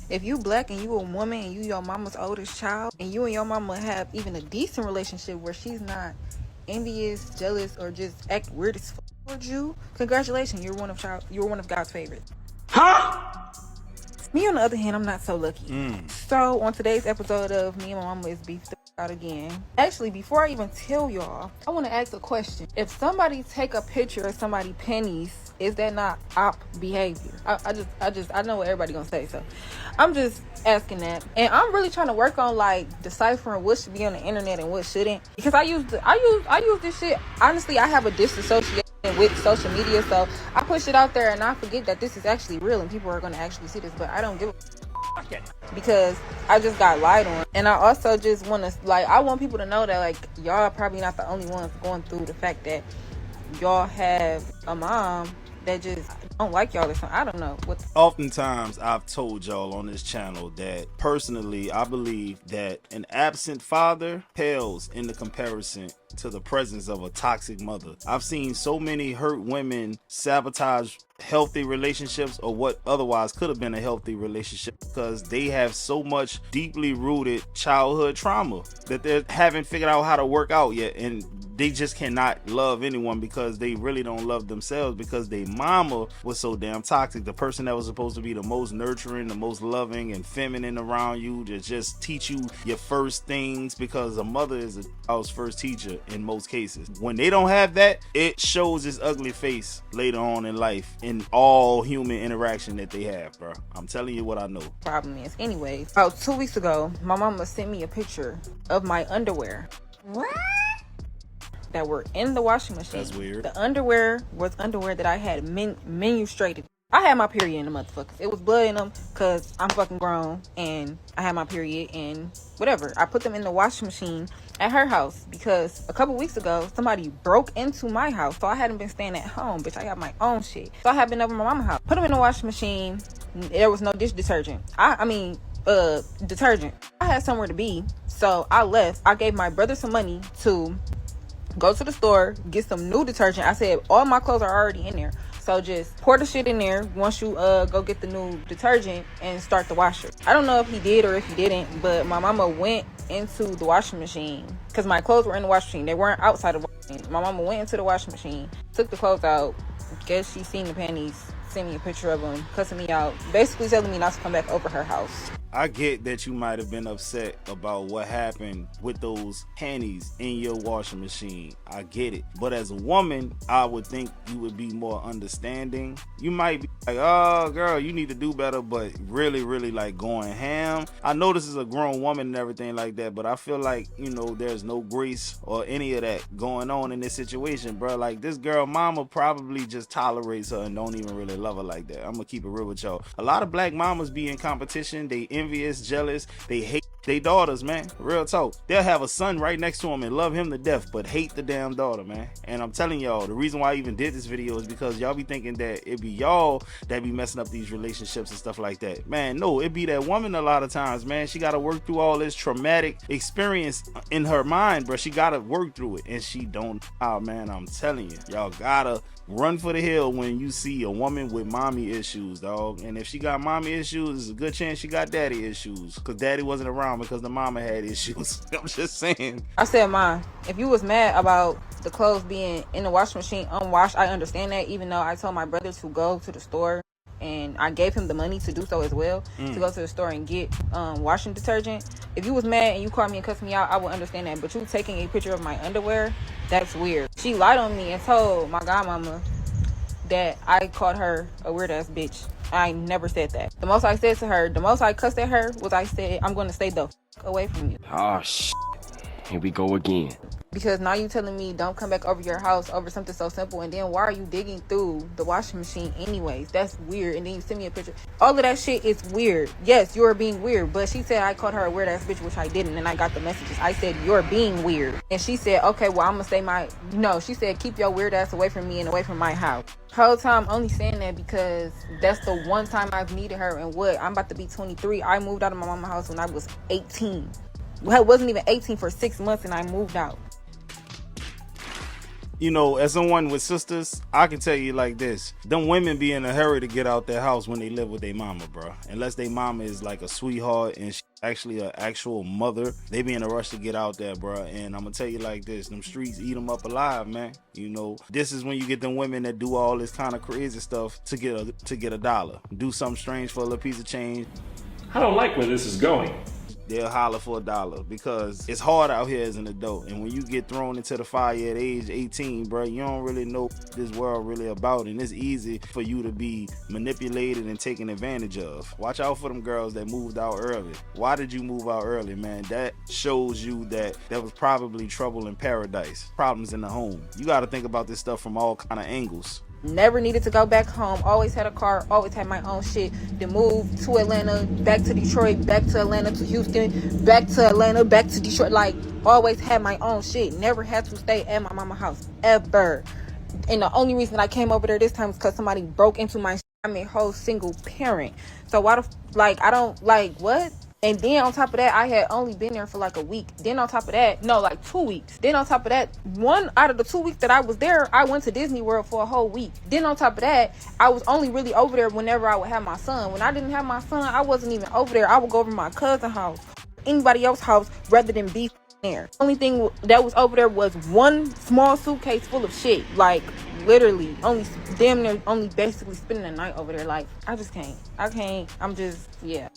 If you black and you a woman and you your mama's oldest child and you and your mama have even a decent relationship where she's not envious, jealous, or just act weird as fuck towards you, congratulations, you're one of God's favorites. Huh? Me, on the other hand, I'm not so lucky. So on today's episode of Me and My Mama is Beefed Out Again. Actually, before I even tell y'all, I want to ask a question. If somebody take a picture of somebody's pennies, is that not op behavior? I know what everybody gonna say, so I'm just asking that. And I'm really trying to work on like deciphering what should be on the internet and what shouldn't, because I use this shit. Honestly, I have a disassociation with social media, so I push it out there and I forget that this is actually real and people are going to actually see this, but I don't give a because I just got lied on. And I also just want to I want people to know that like y'all are probably not the only ones going through the fact that y'all have a mom that just don't like y'all or something. I don't know what. Oftentimes I've told y'all on this channel that personally I believe that an absent father pales in the comparison to the presence of a toxic mother. I've seen so many hurt women sabotage healthy relationships or what otherwise could have been a healthy relationship because they have so much deeply rooted childhood trauma that they haven't figured out how to work out yet, and they just cannot love anyone because they really don't love themselves because their mama was so damn toxic. The person that was supposed to be the most nurturing, the most loving and feminine around you, to just teach you your first things, because a mother is a child's first teacher in most cases. When they don't have that, it shows its ugly face later on in life in all human interaction that they have, bro. I'm telling you what I know. Problem is, anyways, about 2 weeks ago, my mama sent me a picture of my underwear. What? That were in the washing machine. That's weird. The underwear was underwear that I had menstruated. I had my period in the motherfuckers. It was blood in them because I'm fucking grown and I had my period and whatever. I put them in the washing machine at her house because a couple weeks ago somebody broke into my house, so I hadn't been staying at home, bitch. I got my own shit, so I had been over my mama's house. Put them in the washing machine. There was no dish detergent. Detergent. I had somewhere to be, so I left. I gave my brother some money to go to the store, get some new detergent. I said all my clothes are already in there, so just pour the shit in there once you go get the new detergent and start the washer. I don't know if he did or if he didn't, but my mama went into the washing machine because my clothes were in the washing machine. They weren't outside of the washing machine. My mama went into the washing machine, took the clothes out. Guess she seen the panties, sent me a picture of them, cussing me out, basically telling me not to come back over her house. I get that you might have been upset about what happened with those panties in your washing machine. I get it. But as a woman, I would think you would be more understanding. You might be like, oh, girl, you need to do better, but really, really like going ham. I know this is a grown woman and everything like that, but I feel like, there's no grace or any of that going on in this situation, bro. Like, this girl mama probably just tolerates her and don't even really love her like that. I'm gonna keep it real with y'all. A lot of black mamas be in competition. They envious, jealous, they hate their daughters, man. Real talk. They'll have a son right next to them and love him to death, but hate the damn daughter, man. And I'm telling y'all, the reason why I even did this video is because y'all be thinking that it be y'all that be messing up these relationships and stuff like that. Man, no, it be that woman a lot of times, man. She gotta work through all this traumatic experience in her mind, bro. She gotta work through it, and she don't. Oh, man, I'm telling you, y'all gotta run for the hill when you see a woman with mommy issues, dog. And if she got mommy issues, there's a good chance she got daddy issues, because daddy wasn't around because the mama had issues. I'm just saying. I said, Mom, if you was mad about the clothes being in the washing machine unwashed, I understand that, even though I told my brother to go to the store and I gave him the money to do so as well, to go to the store and get washing detergent. If you was mad and you called me and cussed me out, I would understand that. But you taking a picture of my underwear, that's weird. She lied on me and told my godmama that I called her a weird ass bitch. I never said that. The most I said to her, the most I cussed at her was I said, I'm going to stay the f*** away from you. Oh, shit. Here we go again. Because now you telling me don't come back over your house over something so simple, and then why are you digging through the washing machine anyways? That's weird. And then you send me a picture. All of that shit is weird. Yes, you're being weird, but she said I called her a weird ass bitch, which I didn't, and I got the messages. I said you're being weird, and she said, okay, well, I'm gonna say she said keep your weird ass away from me and away from my house. Whole time only saying that because that's the one time I've needed her. And what, I'm about to be 23. I moved out of my mama's house when I was 18. Well, I wasn't even 18 for 6 months and I moved out. You know, as someone with sisters, I can tell you like this. Them women be in a hurry to get out their house when they live with their mama, bro. Unless their mama is like a sweetheart and she's actually an actual mother, they be in a rush to get out there, bro. And I'm gonna tell you like this, them streets eat them up alive, man. You know, this is when you get them women that do all this kind of crazy stuff to get a dollar. Do something strange for a little piece of change. I don't like where this is going. They'll holler for $1 because it's hard out here as an adult. And when you get thrown into the fire at age 18, bro, you don't really know what this world really about. And it's easy for you to be manipulated and taken advantage of. Watch out for them girls that moved out early. Why did you move out early, man? That shows you that there was probably trouble in paradise, problems in the home. You got to think about this stuff from all kind of angles. Never needed to go back home. Always had a car. Always had my own shit. Then moved to Atlanta, back to Detroit, back to Atlanta, to Houston, back to Atlanta, back to Detroit. Like, always had my own shit. Never had to stay at my mama's house. Ever. And the only reason I came over there this time was because somebody broke into my shit. I'm a whole single parent. So why I don't, like, what? And then on top of that, I had only been there for like a week. Then on top of that, no, like 2 weeks. Then on top of that, 1 out of the 2 weeks that I was there, I went to Disney World for a whole week. Then on top of that, I was only really over there whenever I would have my son. When I didn't have my son, I wasn't even over there. I would go over to my cousin's house, anybody else's house, rather than be there. Only thing that was over there was one small suitcase full of shit. Like, literally, only damn near only basically spending the night over there. Like, I just can't. I'm just, yeah.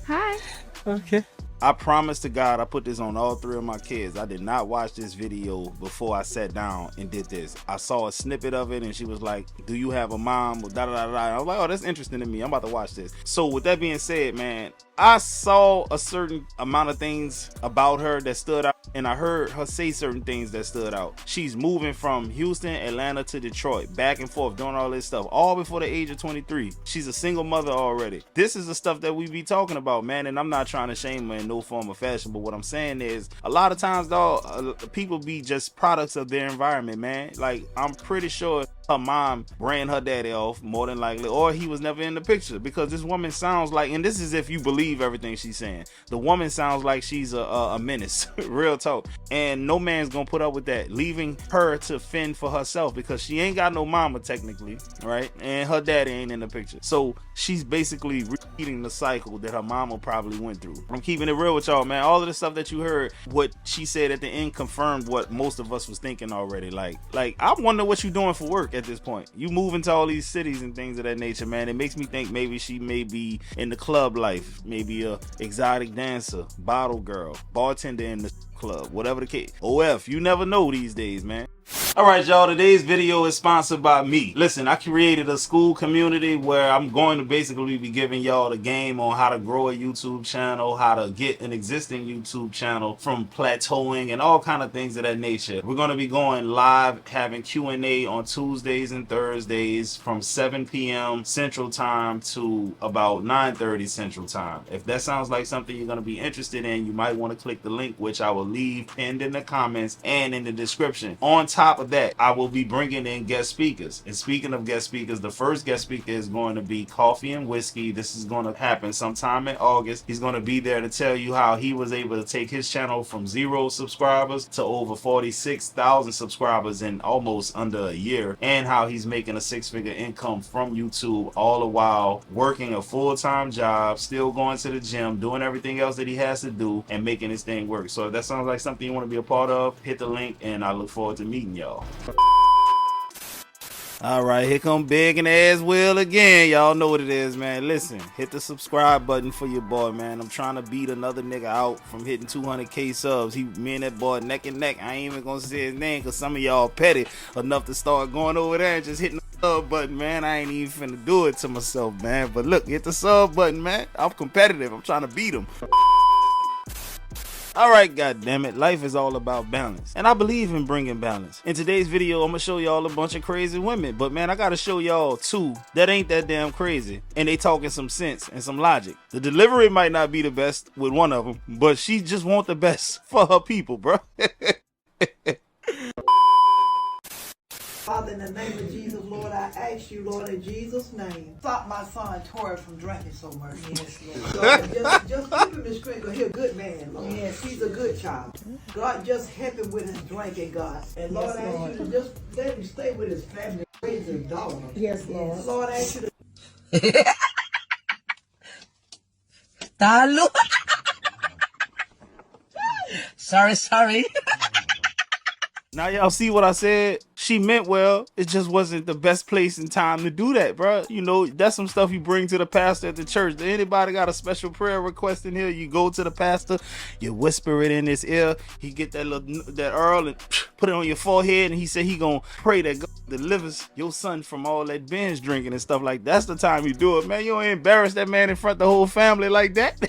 Hi. Okay. I promise to God, I put this on all 3 of my kids. I did not watch this video before I sat down and did this. I saw a snippet of it and she was like, do you have a mom? Da, da, da, da. I was like, oh, that's interesting to me. I'm about to watch this. So with that being said, man, I saw a certain amount of things about her that stood out, and I heard her say certain things that stood out. She's moving from Houston, Atlanta to Detroit, back and forth, doing all this stuff, all before the age of 23. She's a single mother already. This is the stuff that we be talking about, man, and I'm not trying to shame her in no form or fashion, but what I'm saying is, a lot of times, dog, people be just products of their environment, man. Like, I'm pretty sure her mom ran her daddy off, more than likely, or he was never in the picture, because this woman sounds like, and this is if you believe everything she's saying, the woman sounds like she's a menace. Real talk. And no man's gonna put up with that, leaving her to fend for herself, because she ain't got no mama technically, right? And her daddy ain't in the picture, so she's basically repeating the cycle that her mama probably went through. I'm keeping it real with y'all, man. All of the stuff that you heard, what she said at the end confirmed what most of us was thinking already. Like I wonder what you doing for work at this point. You moving to all these cities and things of that nature, man. It makes me think maybe she may be in the club life, maybe a exotic dancer, bottle girl, bartender in the club, whatever the case. OF, you never know these days, man. Alright, y'all, today's video is sponsored by me. Listen, I created a school community where I'm going to basically be giving y'all the game on how to grow a YouTube channel, how to get an existing YouTube channel from plateauing, and all kind of things of that nature. We're going to be going live, having Q&A on Tuesdays and Thursdays from 7 p.m. Central Time to about 9:30 Central Time. If that sounds like something you're going to be interested in, you might want to click the link, which I will leave pinned in the comments and in the description. On top of that, I will be bringing in guest speakers. And speaking of guest speakers, the first guest speaker is going to be Coffee and Whiskey. This is going to happen sometime in August. He's going to be there to tell you how he was able to take his channel from 0 subscribers to over 46,000 subscribers in almost under a year, and how he's making a 6-figure income from YouTube, all the while working a full-time job, still going to the gym, doing everything else that he has to do, and making this thing work. So if that sounds like something you want to be a part of, hit the link, and I look forward to meeting y'all. Alright, here come Big and Ass Will again. Y'all know what it is, man. Listen, hit the subscribe button for your boy, man. I'm trying to beat another nigga out from hitting 200k subs. Me and that boy neck and neck. I ain't even gonna say his name because some of y'all petty enough to start going over there and just hitting the sub button, man. I ain't even finna do it to myself, man. But look, hit the sub button, man. I'm competitive. I'm trying to beat him. Alright, goddammit, life is all about balance, and I believe in bringing balance. In today's video, I'm gonna show y'all a bunch of crazy women, but man, I gotta show y'all 2 that ain't that damn crazy, and they talking some sense and some logic. The delivery might not be the best with one of them, but she just want the best for her people, bro. Father, in the name of Jesus, Lord, I ask you, Lord, in Jesus' name, stop my son Tori from drinking so much. Yes, Lord. God, just keep him in strength, because he's a good man, Lord. Yes. He's a good child. God, just help him with his drinking, God. And Lord, I ask you to just let him stay with his family, raise his daughter. Yes, Lord. Lord, I ask you to Talo. Sorry. Now y'all see what I said? She meant well. It just wasn't the best place and time to do that, bro. You know, that's some stuff you bring to the pastor at the church. Anybody got a special prayer request in here? You go to the pastor, you whisper it in his ear. He get that Earl and put it on your forehead, and he said he gonna pray that God delivers your son from all that binge drinking and stuff like that. That's the time you do it, man. You don't embarrass that man in front of the whole family like that.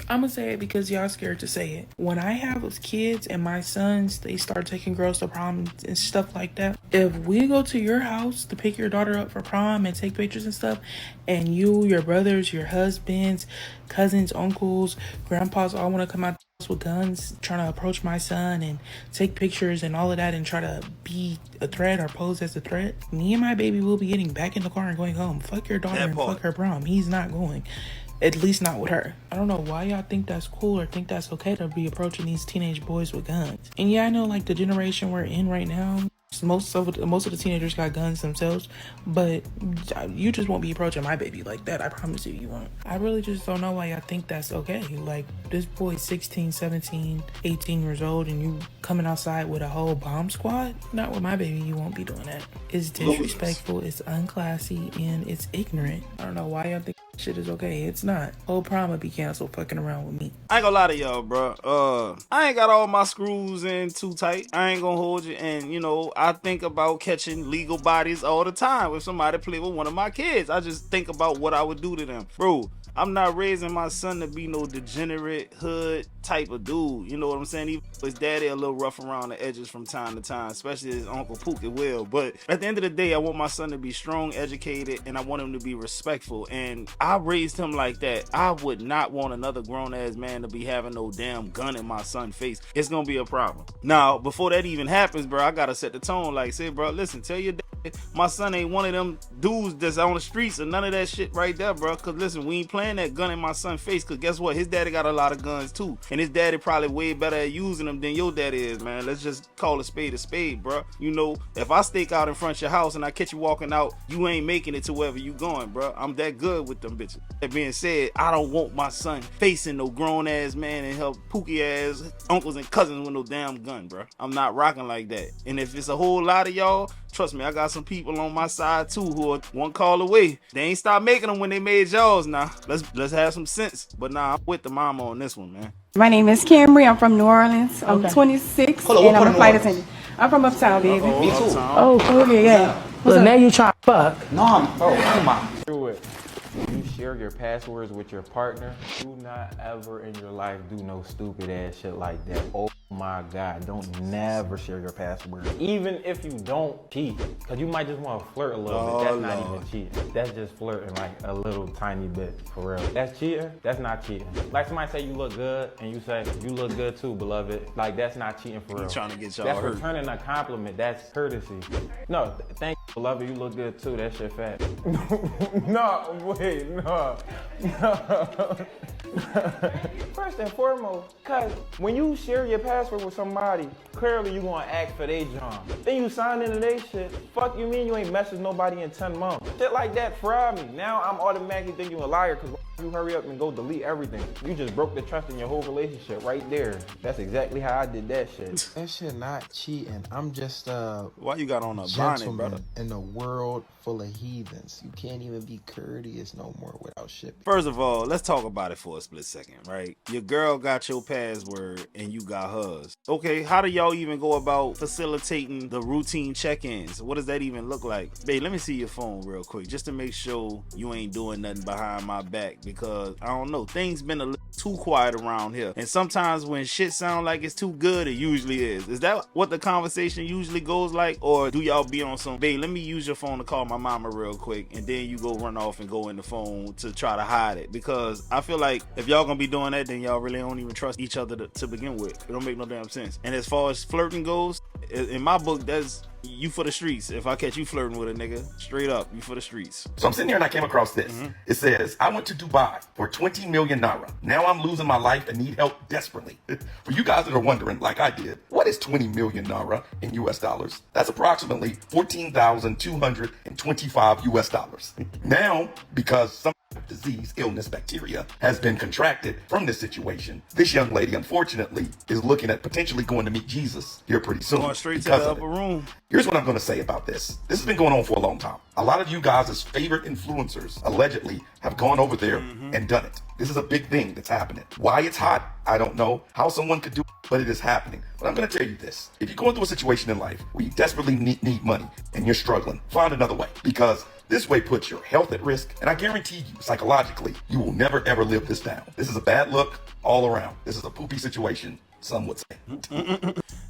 I'm gonna say it because y'all scared to say it. When I have kids and my sons, they start taking girls to prom and stuff like that. If we go to your house to pick your daughter up for prom and take pictures and stuff, and you, your brothers, your husbands, cousins, uncles, grandpas all want to come out with guns trying to approach my son and take pictures and all of that and try to be a threat or pose as a threat, me and my baby will be getting back in the car and going home. Fuck your daughter and fuck her prom. He's not going. At least not with her. I don't know why y'all think that's cool or think that's okay to be approaching these teenage boys with guns. And yeah, I know like the generation we're in right now, most of the teenagers got guns themselves, but you just won't be approaching my baby like that. I promise you won't. I really just don't know why y'all think that's okay. Like, this boy's 16, 17, 18 years old and you coming outside with a whole bomb squad? Not with my baby, you won't be doing that. It's disrespectful, it's unclassy, and it's ignorant. I don't know why y'all think shit is okay. It's not. Whole prom would be canceled fucking around with me. I ain't gonna lie to y'all, bro. I ain't got all my screws in too tight. I ain't gonna hold you. And, you know, I think about catching legal bodies all the time. If somebody play with one of my kids, I just think about what I would do to them. Bro, I'm not raising my son to be no degenerate hood type of dude. You know what I'm saying? Even his daddy a little rough around the edges from time to time, especially his uncle Pookie will. But at the end of the day, I want my son to be strong, educated, and I want him to be respectful. And I raised him like that. I would not want another grown-ass man to be having no damn gun in my son's face. It's gonna be a problem. Now, before that even happens, bro, I gotta set the tone. Like, say, bro, listen, tell your dad my son ain't one of them dudes that's on the streets or none of that shit right there, bro. Cause listen, we ain't playing that gun in my son's face. Cause guess what? His daddy got a lot of guns too. And his daddy probably way better at using them than your daddy is, man. Let's just call a spade, bro. You know, if I stake out in front of your house and I catch you walking out, you ain't making it to wherever you going, bro. I'm that good with them bitches. That being said, I don't want my son facing no grown ass man and help pookie ass uncles and cousins with no damn gun, bro. I'm not rocking like that. And if it's a whole lot of y'all, trust me, I got some people on my side too who are one call away. They ain't stop making them when they made y'all's now. Let's have some sense. But nah, I'm with the mama on this one, man. My name is Camry. I'm from New Orleans. I'm 26 and I'm a flight attendant. I'm from Uptown, baby. Me too. Oh, okay, yeah. Look, now you try to fuck. No, come on. Do it. You share your passwords with your partner. Do not ever in your life do no stupid ass shit like that. Oh my God, don't never share your password. Even if you don't cheat, because you might just want to flirt a little bit. That's not even cheating. That's just flirting like a little tiny bit, for real. That's cheating? That's not cheating. Like somebody say you look good and you say, you look good too, beloved. Like that's not cheating for real. You trying to get y'all That's hurt. returning a compliment. That's courtesy. No, thank you, beloved. You look good too. That shit fat. No, wait, no. First and foremost, cause when you share your password with somebody, clearly you gonna ask for their job. Then you sign into their shit. Fuck you mean you ain't messaged nobody in 10 months? Shit like that fry me. Now I'm automatically thinking you a liar cause you hurry up and go delete everything. You just broke the trust in your whole relationship right there. That's exactly how I did that shit. That shit not cheating. I'm just why you got on a bonnet, gentleman brother? in a world full of heathens. You can't even be courteous no more without shipping. First of all, let's talk about it for a split second, right? Your girl got your password and you got hers. Okay, how do y'all even go about facilitating the routine check-ins? What does that even look like? Babe, let me see your phone real quick just to make sure you ain't doing nothing behind my back because, I don't know, things been a little too quiet around here. And sometimes when shit sound like it's too good, it usually is. Is that what the conversation usually goes like? Or do y'all be on some, babe, let me use your phone to call my mama real quick and then you go run off and go in the phone to try to hide it? Because I feel like if y'all gonna be doing that, then y'all really don't even trust each other to begin with. It don't make no damn sense. And as far as flirting goes, in my book, that's you for the streets. If I catch you flirting with a nigga, straight up, you for the streets. So I'm sitting here and I came across this. It says, I went to Dubai for 20 million naira. Now I'm losing my life and need help desperately. For you guys that are wondering, like I did, what is 20 million naira in US dollars? That's approximately 14,225 US dollars. Now, because some disease, illness, bacteria has been contracted from this situation, this young lady, unfortunately, is looking at potentially going to meet Jesus here pretty soon. Going straight to the upper room. Here's what I'm going to say about this. This has been going on for a long time. A lot of you guys' favorite influencers allegedly have gone over there and done it. This is a big thing that's happening. Why it's hot, I don't know. How someone could do it, but it is happening. But I'm going to tell you this. If you're going through a situation in life where you desperately need money and you're struggling, find another way, because this way puts your health at risk. And I guarantee you, psychologically, you will never, ever live this down. This is a bad look all around. This is a poopy situation, some would say.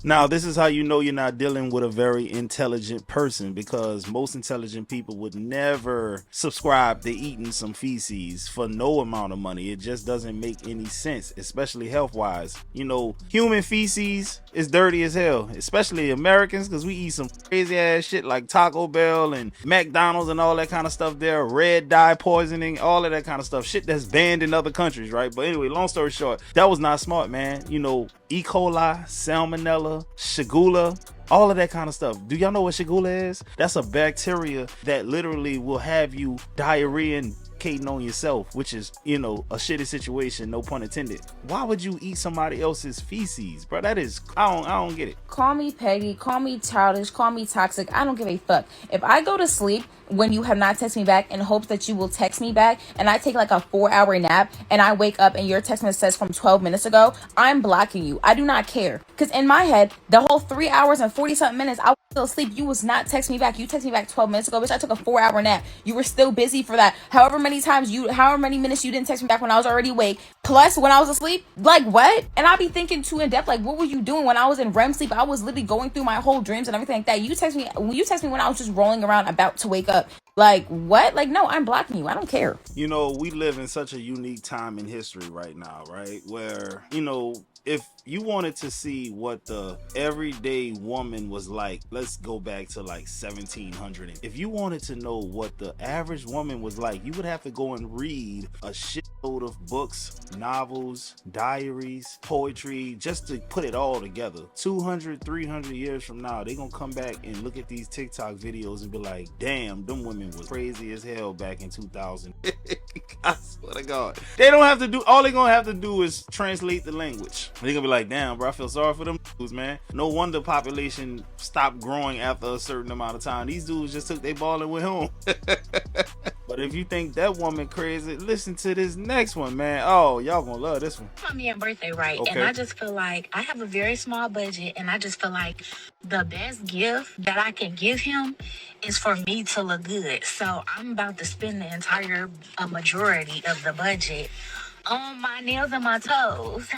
Now, this is how you know you're not dealing with a very intelligent person, because most intelligent people would never subscribe to eating some feces for no amount of money. It just doesn't make any sense, especially health-wise. You know, human feces is dirty as hell, especially Americans, because we eat some crazy-ass shit like Taco Bell and McDonald's and all that kind of stuff there, red dye poisoning, all of that kind of stuff, shit that's banned in other countries, right? But anyway, long story short, that was not smart, man. You know, E. coli, salmonella, shigella, all of that kind of stuff. Do y'all know what shigella is? That's a bacteria that literally will have you diarrhea and on yourself, which is, you know, a shitty situation, no pun intended. Why would you eat somebody else's feces, bro? That is, I don't get it. Call me petty, call me childish, call me toxic. I don't give a fuck. If I go to sleep when you have not texted me back in hopes that you will text me back, and I take like a 4-hour nap and I wake up and your text message says from 12 minutes ago, I'm blocking you. I do not care. Because in my head, the whole 3 hours and 40 something minutes I was still asleep. You was not texting me back. You texted me back 12 minutes ago, bitch. I took a 4-hour nap. You were still busy for that. However many minutes you didn't text me back when I was already awake, plus when I was asleep. Like, what? And I be thinking too in depth, like, what were you doing when I was in REM sleep? I was literally going through my whole dreams and everything like that. You text me when I was just rolling around about to wake up. Like, what? Like, no, I'm blocking you. I don't care. You know, we live in such a unique time in history right now, right? Where, you know, if you wanted to see what the everyday woman was like, let's go back to like 1700. If you wanted to know what the average woman was like, you would have to go and read a shitload of books, novels, diaries, poetry, just to put it all together. 200, 300 years from now, they're gonna come back and look at these TikTok videos and be like, damn, them women was crazy as hell back in 2000. I swear to God. They don't have to do, all they're gonna have to do is translate the language. They're gonna be like, damn, bro, I feel sorry for them dudes, man. No wonder population stopped growing after a certain amount of time. These dudes just took their ball and went home. But if you think that woman crazy, listen to this next one, man. Oh, y'all gonna love this one. My man's birthday, right? Okay. And I just feel like I have a very small budget, and I just feel like the best gift that I can give him is for me to look good. So I'm about to spend the entire majority of the budget on my nails and my toes.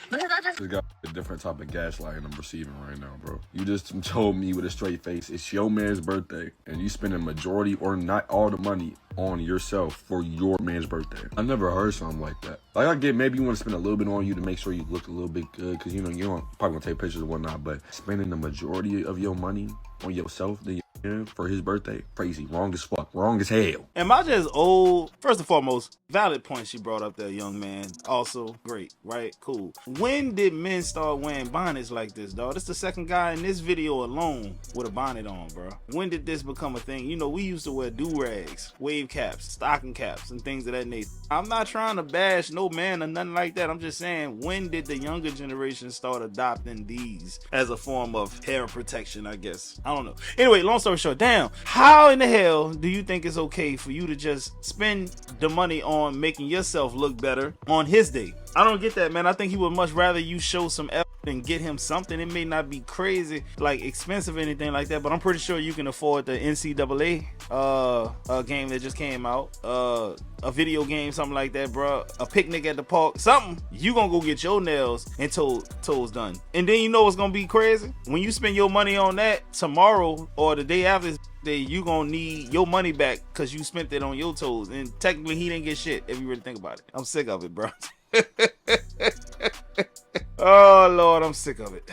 Because I just got a different type of gaslighting I'm receiving right now, bro. You just told me with a straight face, it's your man's birthday, and you spending majority or not all the money on yourself for your man's birthday. I never heard something like that. Like, I get maybe you want to spend a little bit on you to make sure you look a little bit good, because, you know, you don't probably want to take pictures and whatnot, but spending the majority of your money on yourself, then for his birthday, crazy, wrong as fuck, wrong as hell. Am I just old? First and foremost, valid point she brought up there, young man. Also great, right? Cool. When did men start wearing bonnets like this, dog? This the second guy in this video alone with a bonnet on, bro. When did this become a thing? You know, we used to wear do-rags, wave caps, stocking caps, and things of that nature. I'm not trying to bash no man or nothing like that. I'm just saying, when did the younger generation start adopting these as a form of hair protection, I guess? I don't know. Anyway, long story short, damn, how in the hell do you think it's okay for you to just spend the money on making yourself look better on his day? I don't get that, man. I think he would much rather you show some effort and get him something. It may not be crazy, like expensive or anything like that, but I'm pretty sure you can afford the NCAA game that just came out, a video game, something like that, bro. A picnic at the park, something. You gonna go get your nails and toes done. And then you know what's gonna be crazy? When you spend your money on that tomorrow or the day after day, you gonna need your money back because you spent it on your toes. And technically he didn't get shit if you really think about it. I'm sick of it, bro. Oh Lord, I'm sick of it.